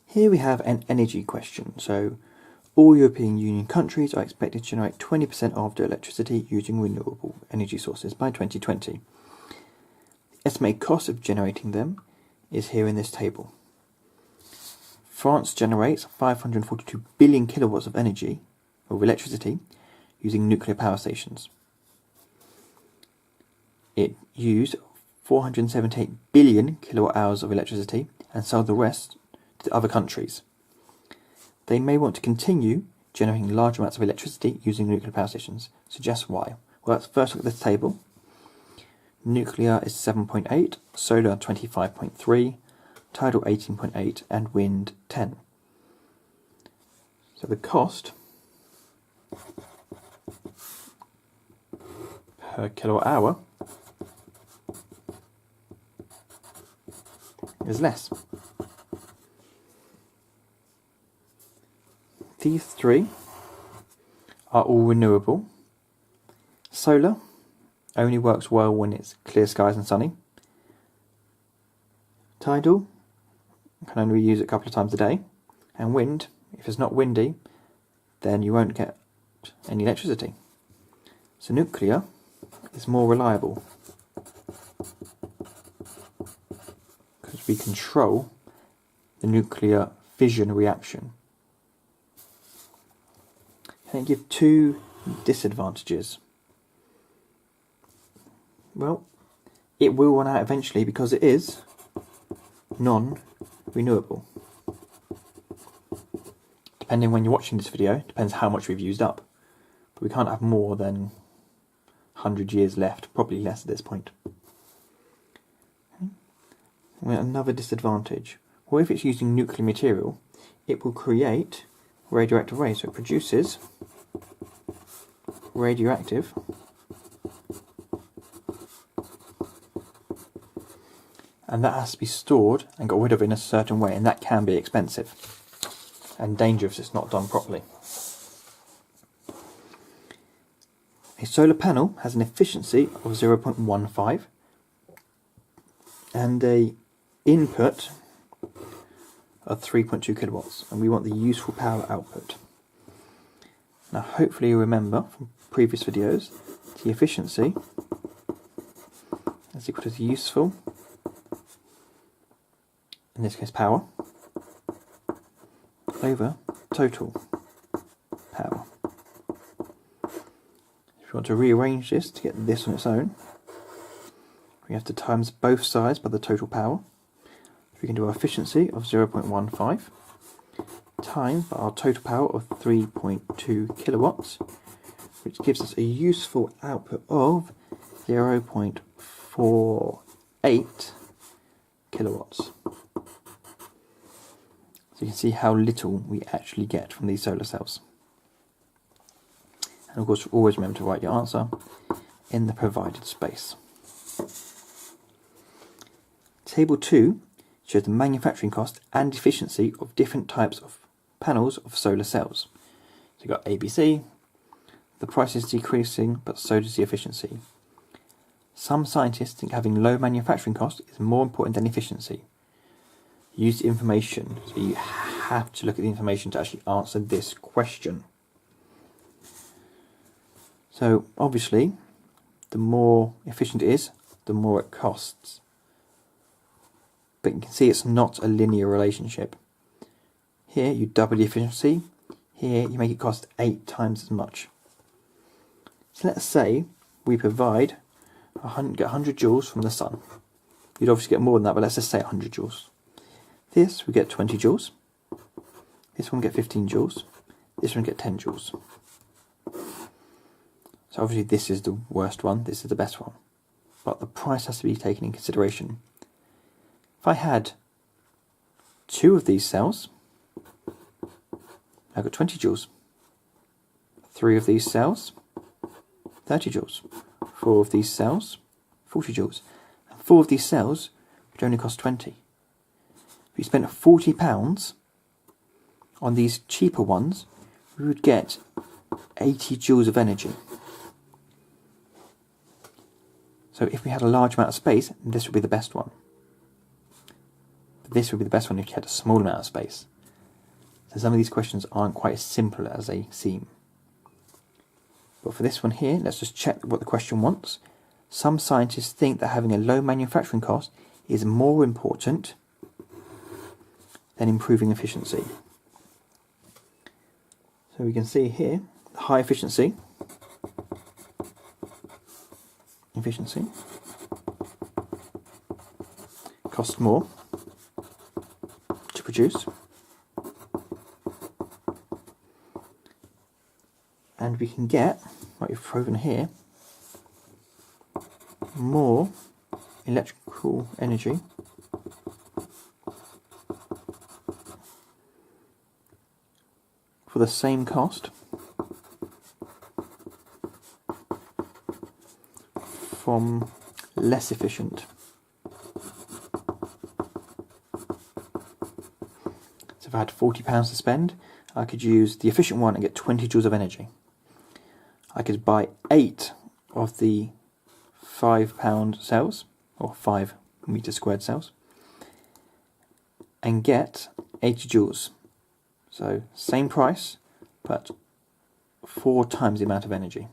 Here we have an energy question. So all European Union countries are expected to generate 20% of their electricity using renewable energy sources by 2020. The estimated cost of generating them is here in this table. France generates 542 billion kilowatts of energy, of electricity, using nuclear power stations. It used 478 billion kilowatt hours of electricity and sold the rest to other countries. They may want to continue generating large amounts of electricity using nuclear power stations. Suggest why. Well, let's first look at this table. Nuclear is 7.8, solar 25.3, tidal 18.8, and wind 10. So the cost per kilowatt hour is less. These three are all renewable. Solar only works well when it's clear skies and sunny. Tidal can only be used a couple of times a day. And wind, if it's not windy, then you won't get any electricity. So nuclear is more reliable because we control the nuclear fission reaction. Can it give two disadvantages? Well, it will run out eventually because it is non-renewable. Depending when you're watching this video, depends how much we've used up. But we can't have more than 100 years left, probably less at this point. Well, another disadvantage. Well, if it's using nuclear material, it will create radioactive rays, so it produces radioactive and that has to be stored and got rid of in a certain way, and that can be expensive and dangerous if it's not done properly. A solar panel has an efficiency of 0.15 and a input of 3.2 kilowatts, and we want the useful power output. Now hopefully you remember from previous videos, the efficiency is equal to the useful, in this case power, over total power. If you want to rearrange this to get this on its own, we have to times both sides by the total power. We can do our efficiency of 0.15 times by our total power of 3.2 kilowatts, which gives us a useful output of 0.48 kilowatts. So you can see how little we actually get from these solar cells. And of course, always remember to write your answer in the provided space. Table 2 shows the manufacturing cost and efficiency of different types of panels of solar cells. So you've got ABC, the price is decreasing, but so does the efficiency. Some scientists think having low manufacturing cost is more important than efficiency. Use the information, so you have to look at the information to actually answer this question. So obviously, the more efficient it is, the more it costs. But you can see it's not a linear relationship. Here you double the efficiency, here you make it cost 8 times as much. So let's say we provide get 100 joules from the sun. You'd obviously get more than that, but let's just say 100 joules. This we get 20 joules, this one we get 15 joules, this one we get 10 joules. So obviously this is the worst one, this is the best one. But the price has to be taken in consideration. If I had 2 of these cells, I got 20 joules. 3 of these cells, 30 joules. 4 of these cells, 40 joules. And 4 of these cells would only cost 20. If we spent £40 on these cheaper ones, we would get 80 joules of energy. So if we had a large amount of space, this would be the best one. But this would be the best one if you had a small amount of space. So some of these questions aren't quite as simple as they seem. But for this one here, let's just check what the question wants. Some scientists think that having a low manufacturing cost is more important than improving efficiency. So we can see here, high efficiency costs more to produce, and we can get, like we've proven here, more electrical energy for the same cost from less efficient. So if I had £40 to spend, I could use the efficient one and get 20 joules of energy. I could buy 8 of the £5 cells, or 5 meter squared cells, and get 80 joules. So same price, but 4 times the amount of energy.